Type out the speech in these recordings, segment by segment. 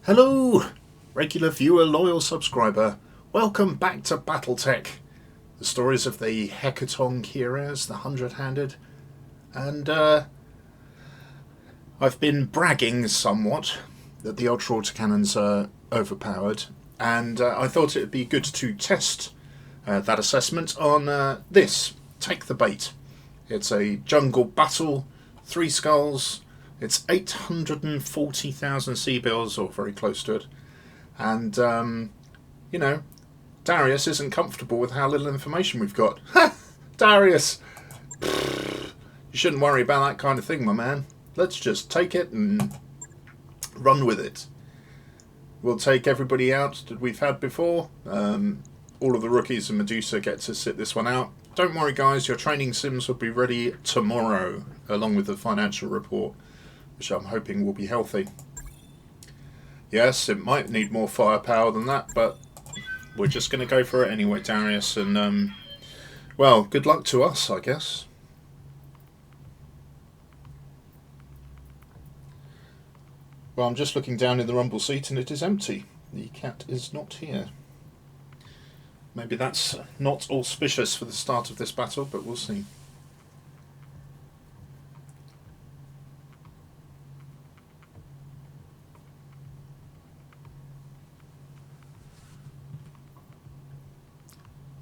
Hello, regular viewer, loyal subscriber. Welcome back to BattleTech. The stories of the Hecatoncheires, the 100-handed. And I've been bragging somewhat that the ultra autocannons are overpowered. And I thought it would be good to test that assessment on this. Take the Bait. It's a jungle battle, 3 skulls. It's 840,000 C-bills, or very close to it. And, you know, Darius isn't comfortable with how little information we've got. Ha! Darius! You shouldn't worry about that kind of thing, my man. Let's just take it and run with it. We'll take everybody out that we've had before. All of the rookies and Medusa get to sit this one out. Don't worry, guys. Your training sims will be ready tomorrow, along with the financial report, which I'm hoping will be healthy. Yes, it might need more firepower than that, but we're just going to go for it anyway, Darius. And, well, good luck to us, I guess. Well, I'm just looking down in the rumble seat and it is empty. The cat is not here. Maybe that's not auspicious for the start of this battle, but we'll see.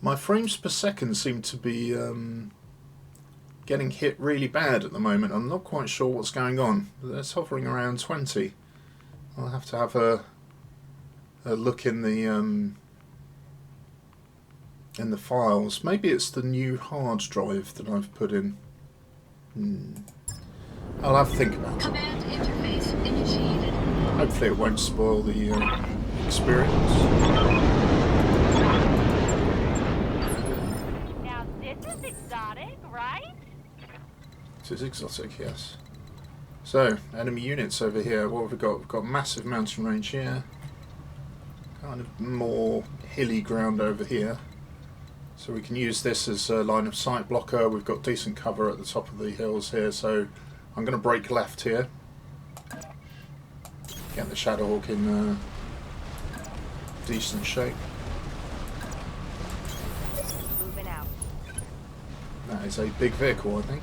My frames per second seem to be getting hit really bad at the moment. I'm not quite sure what's going on. It's hovering around 20. I'll have to have a look in the files. Maybe it's the new hard drive that I've put in. I'll have to think about it. Command interface initiated. Hopefully it won't spoil the experience. Now this is exotic, right? It is exotic, yes. So, enemy units over here. What have we got? We've got massive mountain range here. Kind of more hilly ground over here. So we can use this as a line of sight blocker. We've got decent cover at the top of the hills here, so I'm going to break left here. Get the Shadowhawk in decent shape. Moving out. That is a big vehicle, I think.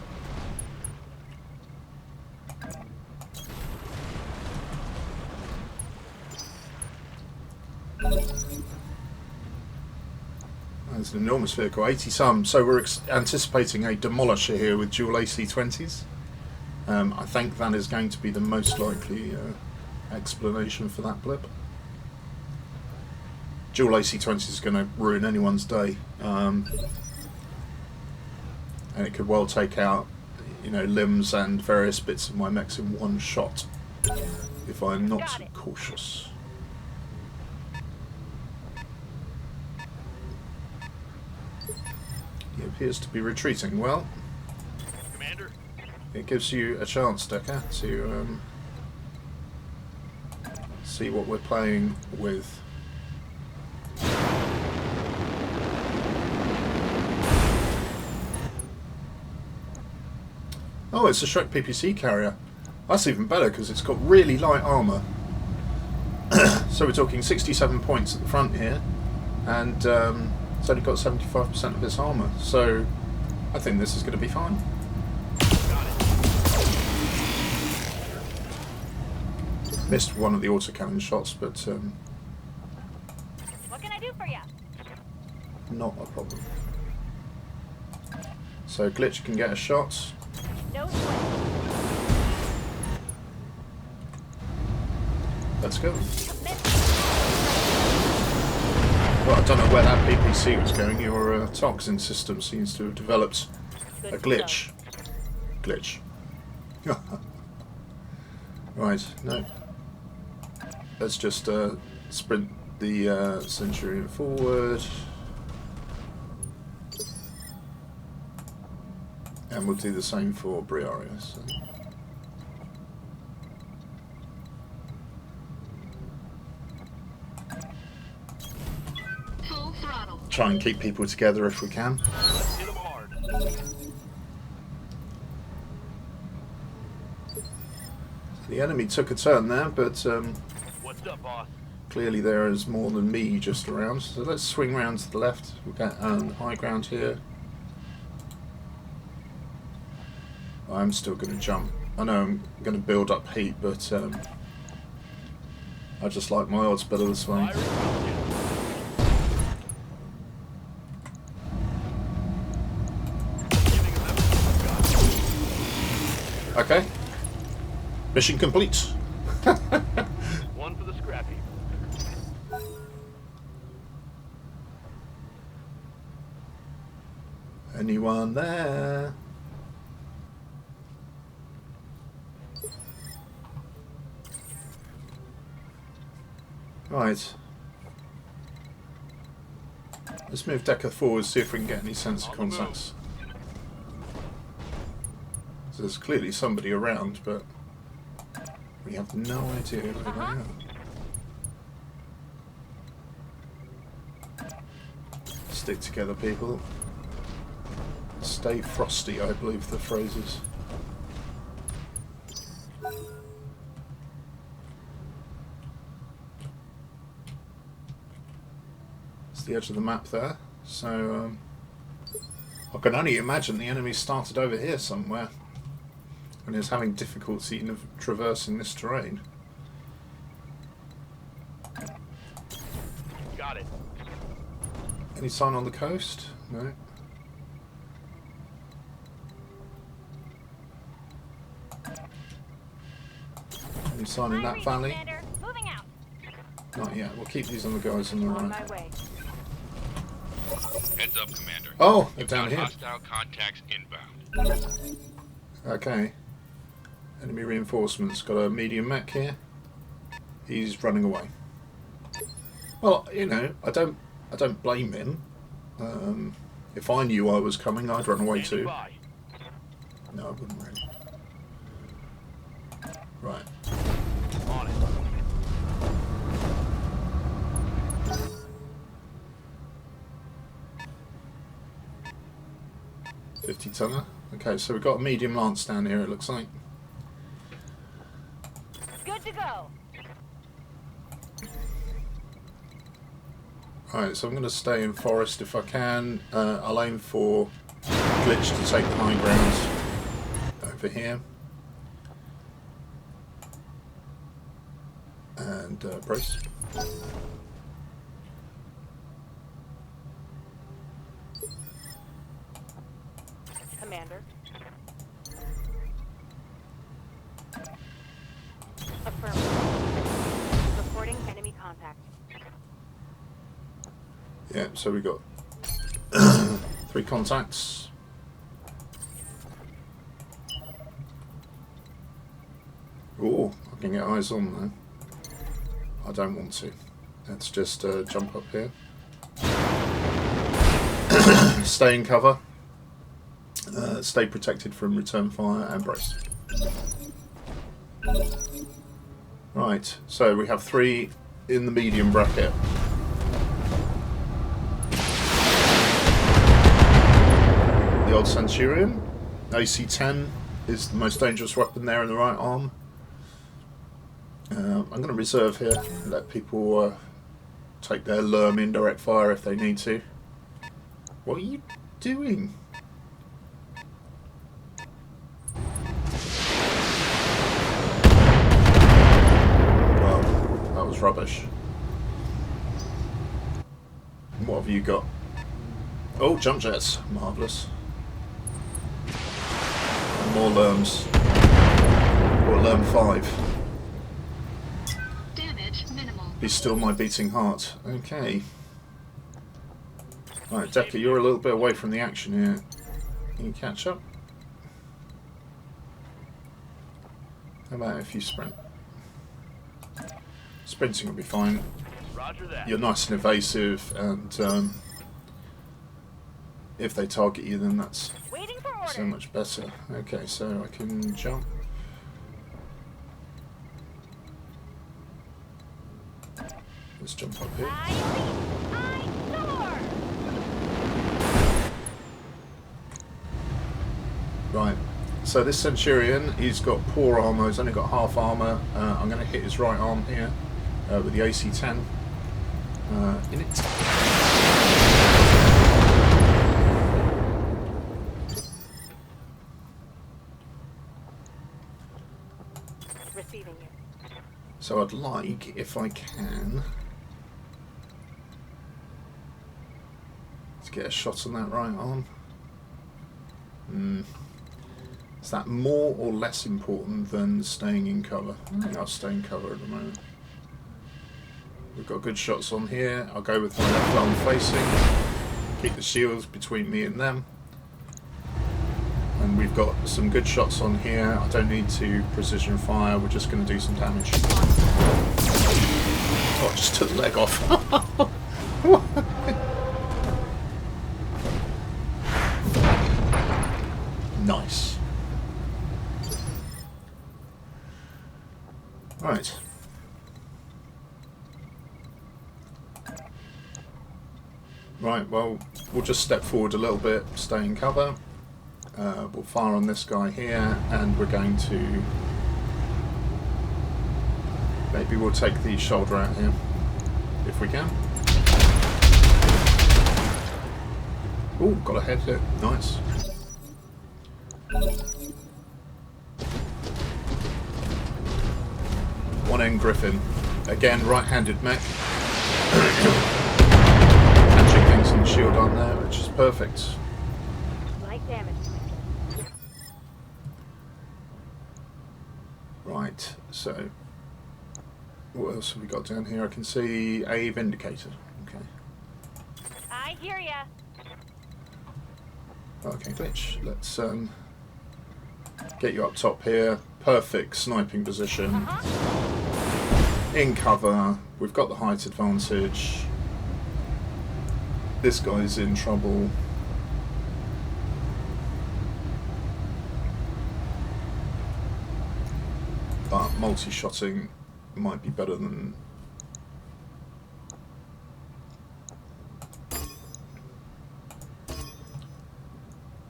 It's an enormous vehicle, 80 some. So we're anticipating a demolisher here with dual AC-20s. I think that is going to be the most likely explanation for that blip. Dual AC-20s is going to ruin anyone's day, and it could well take out, you know, limbs and various bits of my mechs in one shot if I'm not cautious. He appears to be retreating. Well, Commander, it gives you a chance, Decker, to see what we're playing with. Oh, it's a Shrek PPC carrier. That's even better because it's got really light armour. So we're talking 67 points at the front here, and it's only got 75% of its armour, so I think this is going to be fine. Missed one of the autocannon shots, but What can I do for you? not a problem. So Glitch can get a shot. No sweat. Let's go. Well, I don't know where that PPC was going. Your toxin system seems to have developed a glitch. Glitch. Right, no. Let's just sprint the Centurion forward. And we'll do the same for Briareous. So. Full throttle. Try and keep people together if we can. hit them hard. The enemy took a turn there, but What's What's up, boss? Clearly there is more than me just around. So let's swing round to the left. We'll get high ground here. I'm still going to jump. I know I'm going to build up heat, but I just like my odds better this way. Fire and giving them everything Okay. Mission complete. we've got. One for the scrap heap. Anyone there? Right. Let's move Decker forward, see if we can get any sense of contacts. So there's clearly somebody around, but we have no idea who they are. Stick together, people. Stay frosty, I believe the phrase is. It's the edge of the map there, so I can only imagine the enemy started over here somewhere and is having difficulty in traversing this terrain. Got it. Any sign on the coast? No. Any sign in that valley? Commander. Moving out. Not yet. We'll keep these on the guys on the On right. my way. Heads up, Commander. Oh, they're You've down got here. hostile contacts inbound. Okay. Enemy reinforcements. Got a medium mech here. He's running away. Well, you know, I don't blame him. If I knew I was coming, I'd run away Standing too. by. No, I wouldn't really. Right. On it. $50-tonner. Okay, so we've got a medium lance down here, it looks like. Good to go. Alright, so I'm going to stay in forest if I can. I'll aim for Glitch to take the high ground over here. And brace. Commander. Affirmative. Reporting enemy contact. Yeah, so we got 3 contacts. Oh, I can get eyes on there. I don't want to. Let's just jump up here. Stay in cover. Stay protected from return fire and brace. Right, so we have 3 in the medium bracket. The old Centurion. AC-10 is the most dangerous weapon there in the right arm. I'm going to reserve here, let people take their Lerm indirect fire if they need to. What are you doing? Well, that was rubbish. What have you got? Oh, jump jets. Marvellous. And more Lerms. Or Lerm 5. Damage minimal. Be still my beating heart. Okay. Right, Decker, you're a little bit away from the action here. Can you catch up? How about if you sprint? Sprinting will be fine. Roger that. You're nice and evasive, and if they target you, then that's Waiting for orders. so much better. Okay, so I can jump. Let's jump up here. I soar. Right, so this Centurion, he's got poor armour, he's only got half armour. I'm going to hit his right arm here. with the AC-10 in it. Receiving you. So I'd like, if I can, to get a shot on that right arm. Is that more or less important than staying in cover? I think I'll stay in cover at the moment. We've got good shots on here. I'll go with my left arm facing. Keep the shields between me and them. And we've got some good shots on here. I don't need to precision fire. We're just going to do some damage. Oh, I just took the leg off. Nice. Right. Right, well, we'll just step forward a little bit, stay in cover. We'll fire on this guy here, and we're going to... Maybe we'll take the shoulder out here, if we can. Oh, got a head hit. Nice. One end Griffin. Again, right-handed mech. Catching things in the shield on there, which is perfect. Light damage. Right, so what else have we got down here? I can see a Vindicator. Okay. I hear ya. Okay, Glitch. Let's get you up top here. Perfect sniping position. In cover. We've got the height advantage. This guy's in trouble. But multi-shotting might be better than...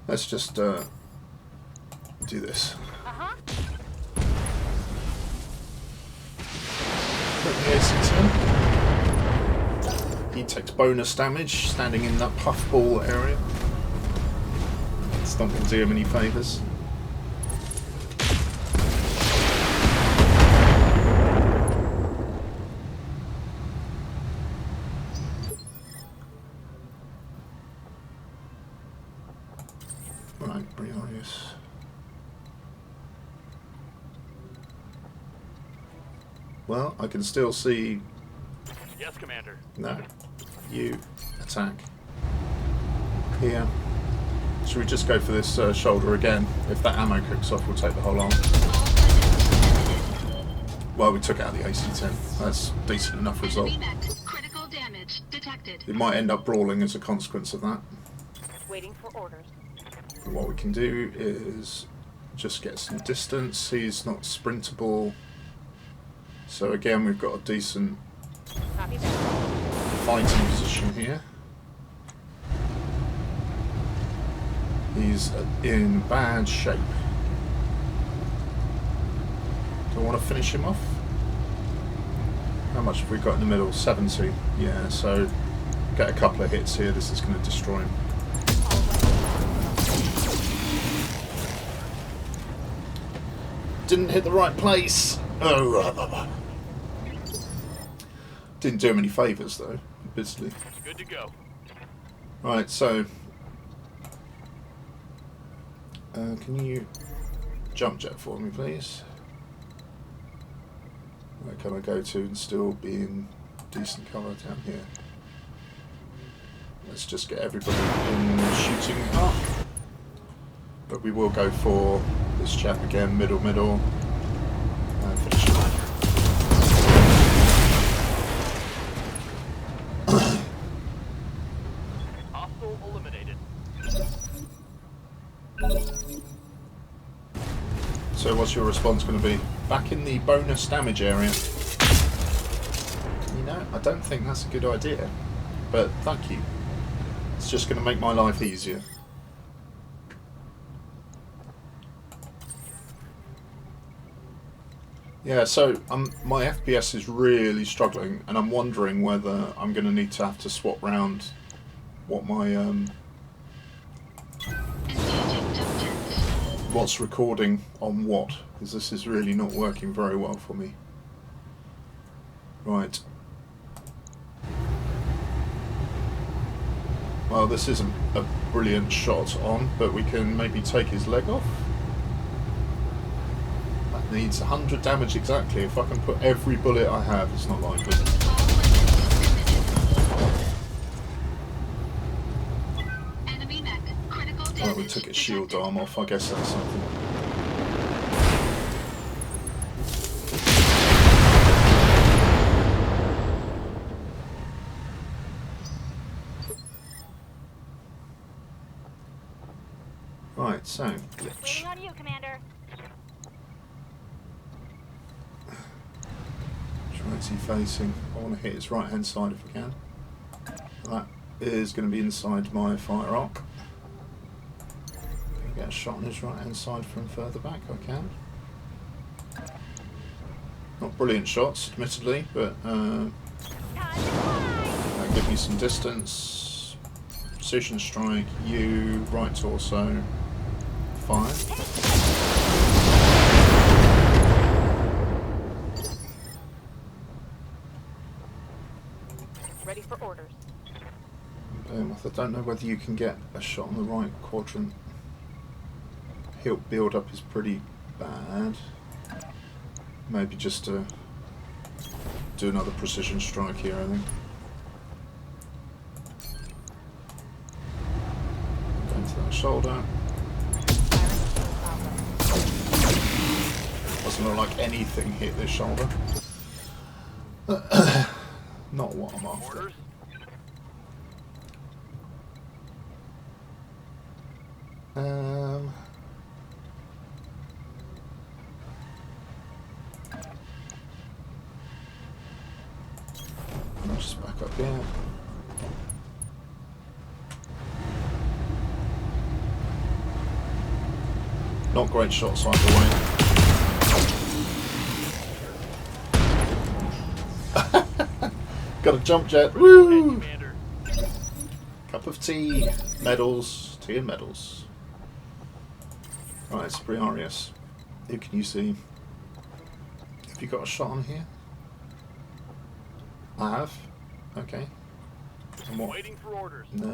Let's just do this. Put the AC-10. He takes bonus damage standing in that puffball area. It's not going to do him any favours. Right, Briareous. Well, I can still see... Yes, Commander. No. You attack. Here. Should we just go for this shoulder again? If that ammo cooks off, we'll take the whole arm. Well, we took out the AC-10. That's decent enough result. Critical damage detected. It might end up brawling as a consequence of that. Waiting for orders. And what we can do is just get some distance. He's not sprintable. So again, we've got a decent Copy that. fighting position here. He's in bad shape. Do I want to finish him off? How much have we got in the middle? 70. Yeah, so get a couple of hits here. This is going to destroy him. Didn't hit the right place. Oh, didn't do him any favours though, obviously. Good to go. Right, so can you jump jet for me, please? Where can I go to and still be in decent cover down here? Let's just get everybody in shooting up. But we will go for this chap again, middle, and finish him off. Hostile eliminated. So what's your response going to be? Back in the bonus damage area. You know, I don't think that's a good idea. But thank you. It's just going to make my life easier. Yeah, so my FPS is really struggling, and I'm wondering whether I'm going to need to have to swap round what my Engaging jump jets. what's recording on what, because this is really not working very well for me. Right. Well, this isn't a brilliant shot on, but we can maybe take his leg off. That needs 100 damage exactly. If I can put every bullet I have, it's not likely. All weapons committed. Enemy mech. Critical damage. Oh, we took its shield detected. arm off. I guess that's something. Right, so glitch. Waiting on you, Commander. Where's he facing? I want to hit his right hand side if I can. That is going to be inside my fire arc. Can I get a shot on his right hand side from further back? I can. Not brilliant shots, admittedly, but Time to fly. that give me some distance. Precision strike, you, right torso, fire. Ready for orders. I don't know whether you can get a shot on the right quadrant. Hilt build up is pretty bad. Maybe just to do another precision strike here, I think. Going to that shoulder. Doesn't look like anything hit this shoulder. Not what I'm after. Orders? I'll just back up here. Not great shots either way. Got a jump jet. Hey, Woo! Commander. Cup of tea. Medals. Tea and medals. Right, it's Briareous. Who can you see? Have you got a shot on here? I have. Okay. And what? Waiting for orders. No.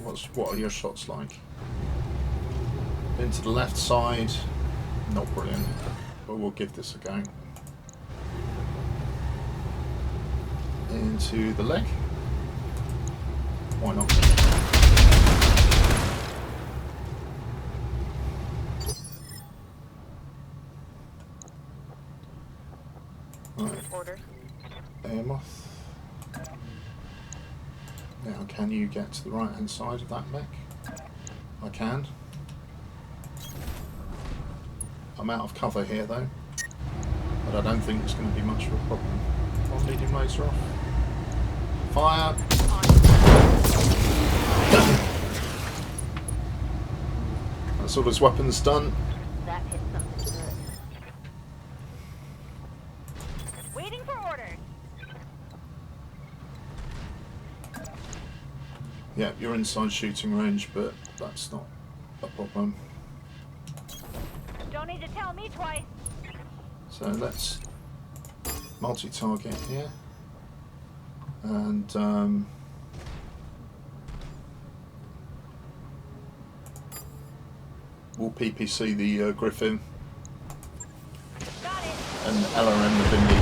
What are your shots like? Into the left side. Not brilliant. But we'll give this a go. Into the leg. Why not? Right. Orders. Behemoth. Now, can you get to the right hand side of that mech? I can. I'm out of cover here though, but I don't think it's going to be much of a problem. One leading laser off. Fire! That's all his weapons done. That hit something good. Waiting for orders. Yeah, you're inside shooting range, but that's not a problem. Don't need to tell me twice. So let's multi-target here, and we'll PPC the Griffin Got it. and LRM the Bimby.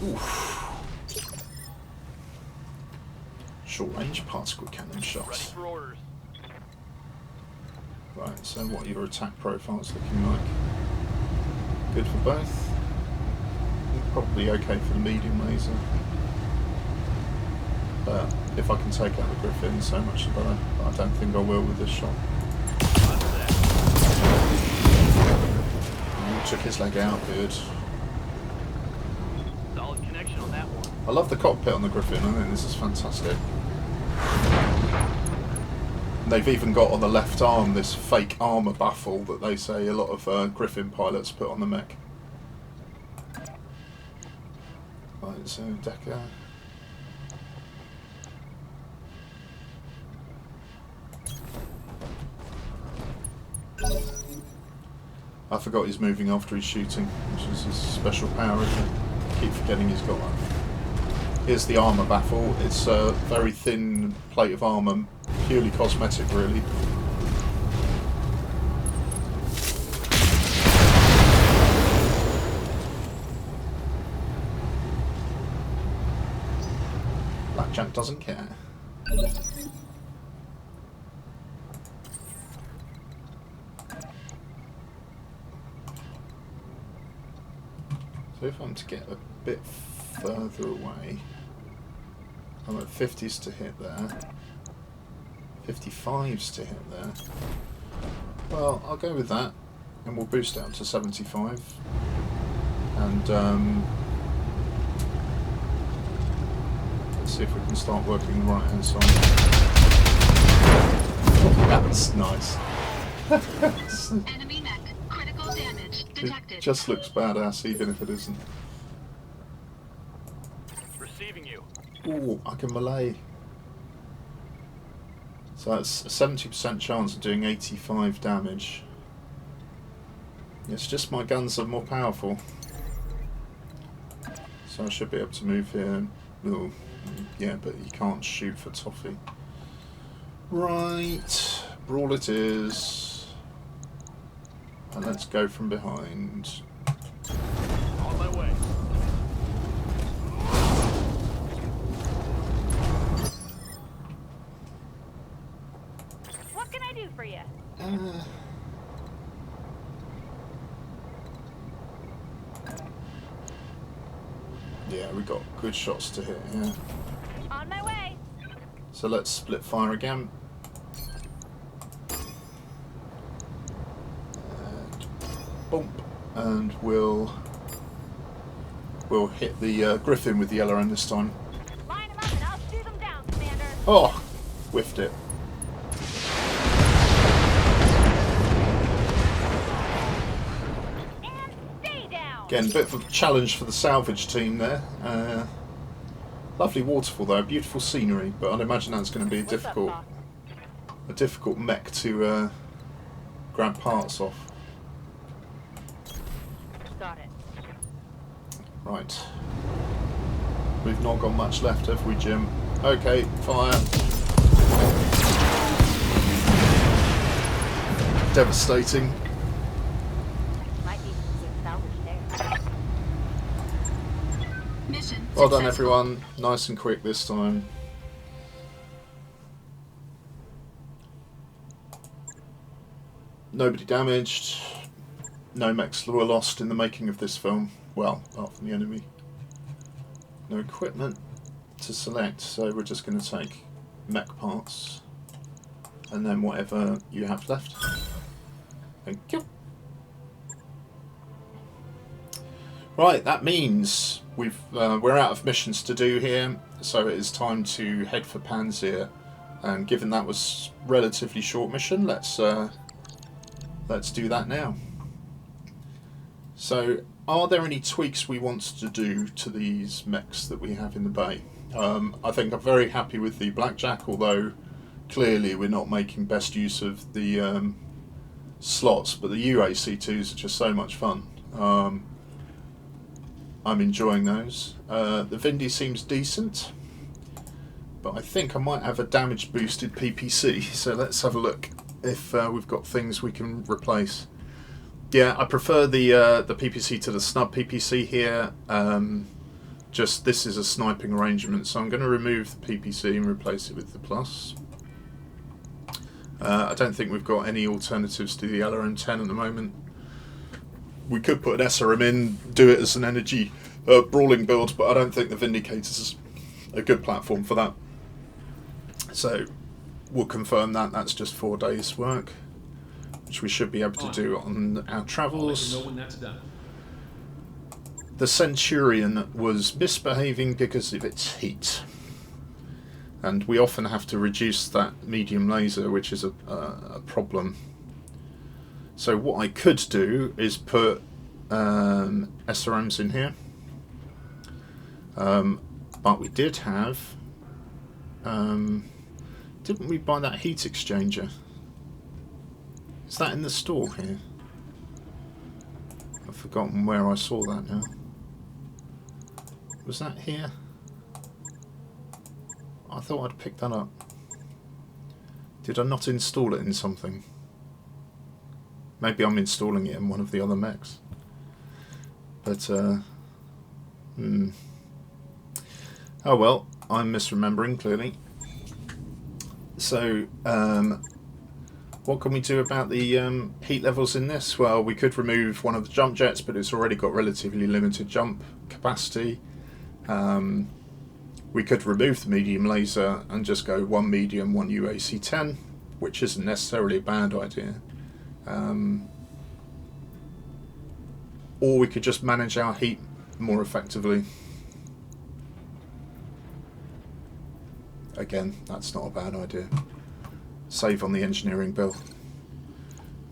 Oof. Short-range particle cannon Ready shots. for orders. Right, so what are your attack profiles looking like? Good for both. Probably okay for the medium laser. But if I can take out the Griffin, so much the better. But I don't think I will with this shot. Roger that. Ooh, took his leg out, good. Solid connection on that one. I love the cockpit on the Griffin, I think this is fantastic. They've even got on the left arm this fake armour baffle that they say a lot of Griffin pilots put on the mech. Right, so Decker. I forgot he's moving after he's shooting, which is his special power, isn't it? I keep forgetting he's got that. Here's the armour baffle. It's a very thin plate of armour, purely cosmetic really. Blackjack doesn't care. So if I'm to get a bit further away, I'm at 50s to hit there, 55s to hit there. Well, I'll go with that, and we'll boost it up to 75. And let's see if we can start working the right hand side. That's nice. Enemy mech. Critical damage detected. It just looks badass, even if it isn't. Receiving you. Ooh, I can melee. So that's a 70% chance of doing 85 damage. It's just my guns are more powerful. So I should be able to move here. Ooh, yeah, but you can't shoot for toffee. Right, brawl it is. And let's go from behind. On my way. What can I do for you? Yeah, we got good shots to hit here. On my way. So let's split fire again. And bump, and we'll hit the Griffin with the LRM this time. Line them up and I'll shoot them down, Commander. Oh, whiffed it. And stay down. Again, a bit of a challenge for the salvage team there. Lovely waterfall though, beautiful scenery, but I'd imagine that's going to be What's up, a difficult mech to grab parts off. Got it. Right. We've not got much left, have we, Jim? Okay, fire. Devastating. Might be some salvage there. Mission Well done, successful. everyone. Nice and quick this time. Nobody damaged. No mechs were lost in the making of this film. Well, apart from the enemy. No equipment to select, so we're just going to take mech parts and then whatever you have left. Thank you. Right, that means we're out of missions to do here, so it is time to head for Panzer. And given that was relatively short mission, let's do that now. So, are there any tweaks we want to do to these mechs that we have in the bay? I think I'm very happy with the Blackjack, although clearly we're not making best use of the slots, but the UAC2s are just so much fun. I'm enjoying those. The Vindy seems decent, but I think I might have a damage boosted PPC, so let's have a look if we've got things we can replace. Yeah, I prefer the PPC to the snub PPC here. Just this is a sniping arrangement, so I'm going to remove the PPC and replace it with the plus. I don't think we've got any alternatives to the LRM-10 at the moment. We could put an SRM in, do it as an energy brawling build, but I don't think the Vindicator's a good platform for that. So we'll confirm that. That's just 4 days' work, which we should be able to do on our travels. I'll let you know when that's done. The Centurion was misbehaving because of its heat. And we often have to reduce that medium laser, which is a problem. So what I could do is put SRMs in here. But we did have... didn't we buy that heat exchanger? Is that in the store here? I've forgotten where I saw that now. Was that here? I thought I'd picked that up. Did I not install it in something? Maybe I'm installing it in one of the other mechs. But, oh well, I'm misremembering, clearly. So, what can we do about the heat levels in this? Well, we could remove one of the jump jets, but it's already got relatively limited jump capacity. We could remove the medium laser and just go one medium, one UAC-10, which isn't necessarily a bad idea. Or we could just manage our heat more effectively. Again, that's not a bad idea. Save on the engineering bill.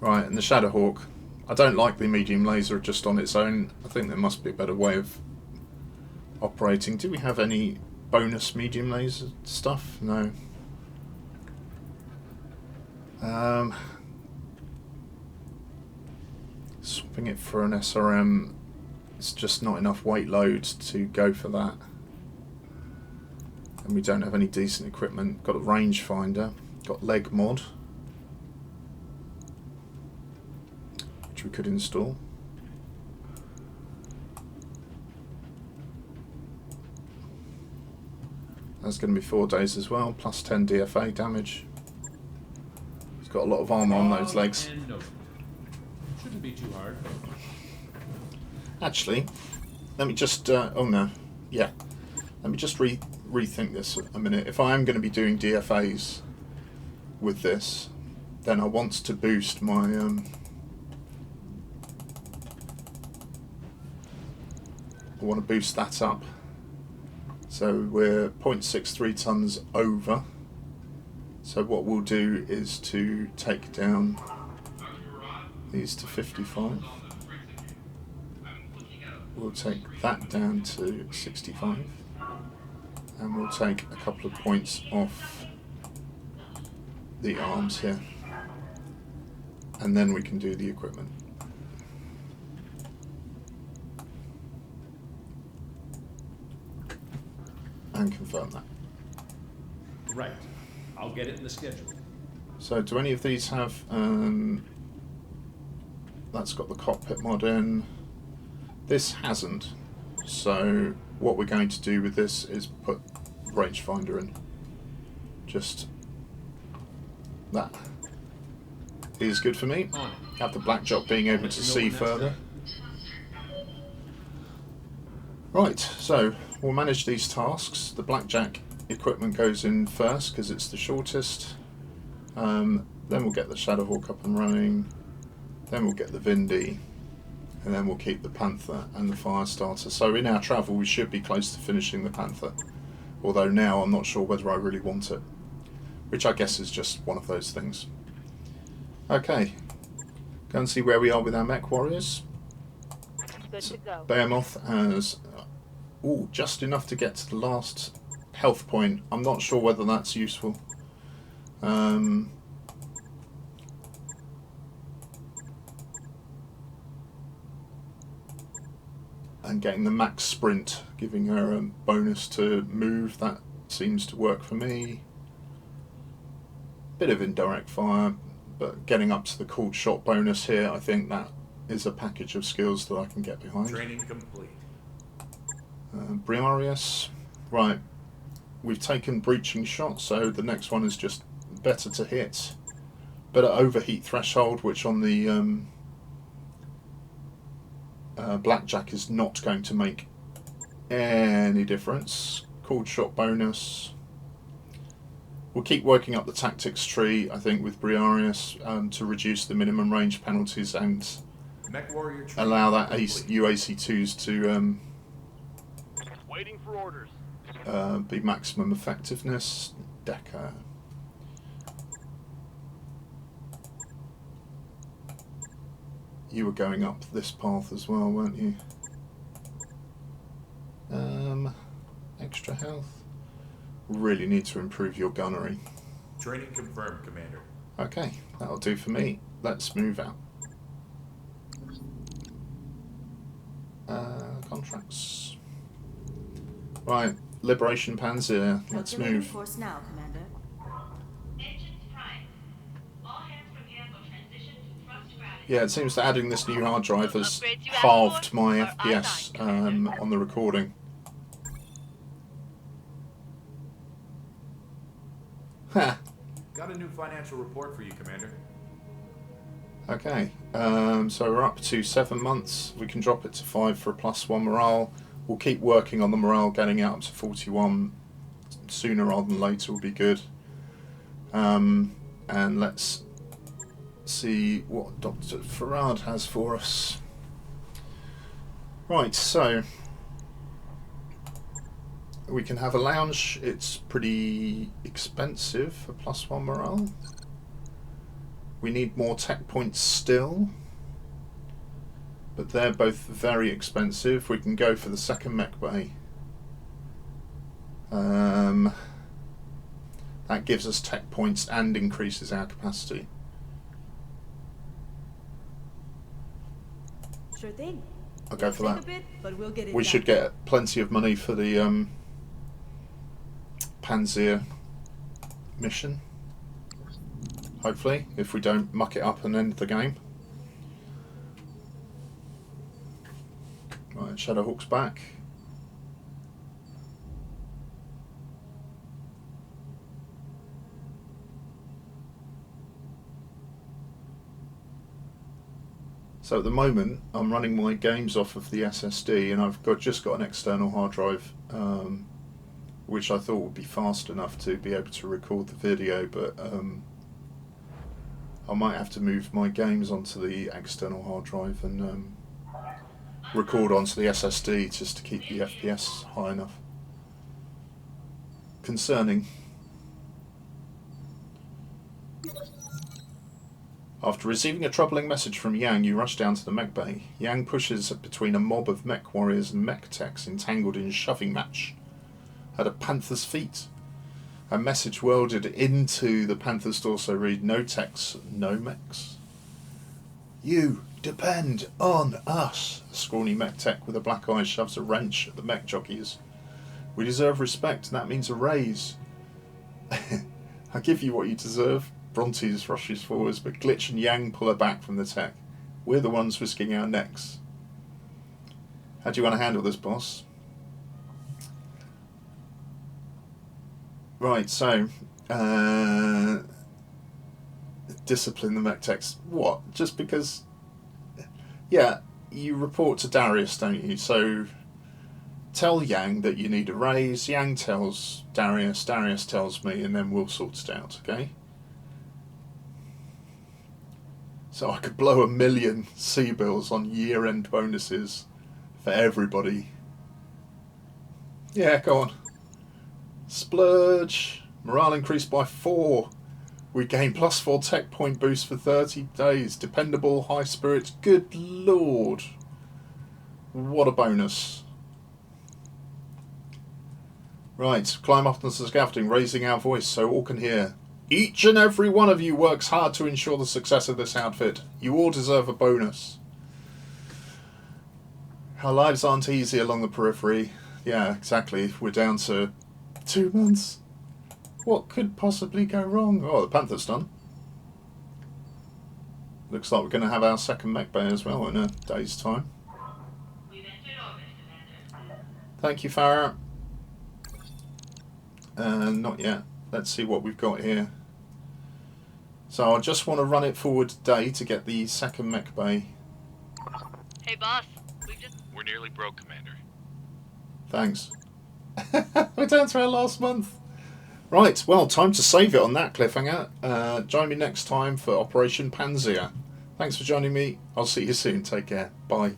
Right, and the Shadowhawk. I don't like the medium laser just on its own. I think there must be a better way of operating. Do we have any bonus medium laser stuff? No. Swapping it for an SRM, it's just not enough weight load to go for that. And we don't have any decent equipment. Got a rangefinder, got leg mod, which we could install. That's going to be 4 days as well, plus 10 DFA damage. It's got a lot of armor on those legs. Shouldn't be too hard. Actually, let me just, oh no, yeah. Let me just rethink this a minute. If I am going to be doing DFAs with this, then I want to boost my, I want to boost that up. So we're 0.63 tons over. So what we'll do is to take down these to 55. We'll take that down to 65. And we'll take a couple of points off the arms here. And then we can do the equipment. And confirm that. Right. I'll get it in the schedule. So do any of these have... that's got the cockpit mod in. This hasn't. So what we're going to do with this is put rangefinder in. Just that is good for me. Have the black job being able to see further. Right, so we'll manage these tasks. The blackjack equipment goes in first because it's the shortest. Then we'll get the Shadowhawk up and running. Then we'll get the Vindy. And then we'll keep the Panther and the Firestarter. So in our travel we should be close to finishing the Panther. Although now I'm not sure whether I really want it. Which I guess is just one of those things. Okay. Go and see where we are with our mech warriors. Good to go. Behemoth has just enough to get to the last health point. I'm not sure whether that's useful. And getting the max sprint, giving her a bonus to move, that seems to work for me. Bit of indirect fire, but getting up to the cooled shot bonus here, I think that is a package of skills that I can get behind. Training complete. Briareous. Right, we've taken breaching shot, so the next one is just better to hit. Better overheat threshold, which on the blackjack is not going to make any difference. Cooled shot bonus. We'll keep working up the tactics tree, I think, with Briareous to reduce the minimum range penalties and allow that UAC2s to Waiting for orders. be maximum effectiveness. Decker. You were going up this path as well, weren't you? Extra health. Really need to improve your gunnery. Training confirmed, Commander. Okay, that'll do for me. Let's move out. Contracts. Right, Liberation Panzer. Let's Calculating move. course now, Commander. Engines prime. All hands prepare for transition to thrust gravity. Yeah, it seems that adding this new hard drive has Upgrades you asked halved for my are FPS online, on the recording. Ha! Got a new financial report for you, Commander. Okay, so we're up to 7 months. We can drop it to 5 for a +1 morale. We'll keep working on the morale, getting it up to 41 sooner rather than later will be good. And let's see what Dr. Farad has for us. Right, so we can have a lounge. It's pretty expensive for +1 morale. We need more tech points still, but they're both very expensive. We can go for the second mech bay. That gives us tech points and increases our capacity. Sure thing. I'll go for Take that. a bit, but we'll get it We done. should get plenty of money for the Panzer mission. Hopefully, if we don't muck it up and end the game. Right, Shadowhawk's back. So at the moment, I'm running my games off of the SSD, and I've just got an external hard drive, which I thought would be fast enough to be able to record the video, but I might have to move my games onto the external hard drive and record onto the SSD just to keep the FPS high enough. Concerning. After receiving a troubling message from Yang, you rush down to the mech bay. Yang pushes between a mob of mech warriors and mech techs entangled in a shoving match at a panther's feet. A message welded into the panther's torso read, "No techs, no mechs." "You depend on us." A scrawny mech tech with a black eye shoves a wrench at the mech jockeys. "We deserve respect, and that means a raise." "I give you what you deserve." Brontes rushes forwards, but Glitch and Yang pull her back from the tech. "We're the ones risking our necks." "How do you want to handle this, boss?" Right, so discipline the mech techs. What? Just because? Yeah, you report to Darius, don't you? So tell Yang that you need a raise. Yang tells Darius. Darius tells me, and then we'll sort it out. Okay? So I could blow 1 million C-bills on year-end bonuses for everybody. Yeah, go on. Splurge. Morale increased by 4. We gain +4 tech point boost for 30 days. Dependable, high spirits. Good lord. What a bonus. Right, climb up onto the scaffolding, raising our voice so all can hear. Each and every one of you works hard to ensure the success of this outfit. You all deserve a bonus. Our lives aren't easy along the periphery. Yeah, exactly. We're down to 2 months. What could possibly go wrong? Oh, the Panther's done. Looks like we're going to have our second mech bay as well in a day's time. We've entered orbit, Commander. Thank you, Farah. Not yet. Let's see what we've got here. So I just want to run it forward today to get the second mech bay. Hey, boss. We're nearly broke, Commander. Thanks. We're down to our last month. Right, well, time to save it on that cliffhanger. Join me next time for Operation Panzer. Thanks for joining me. I'll see you soon. Take care. Bye.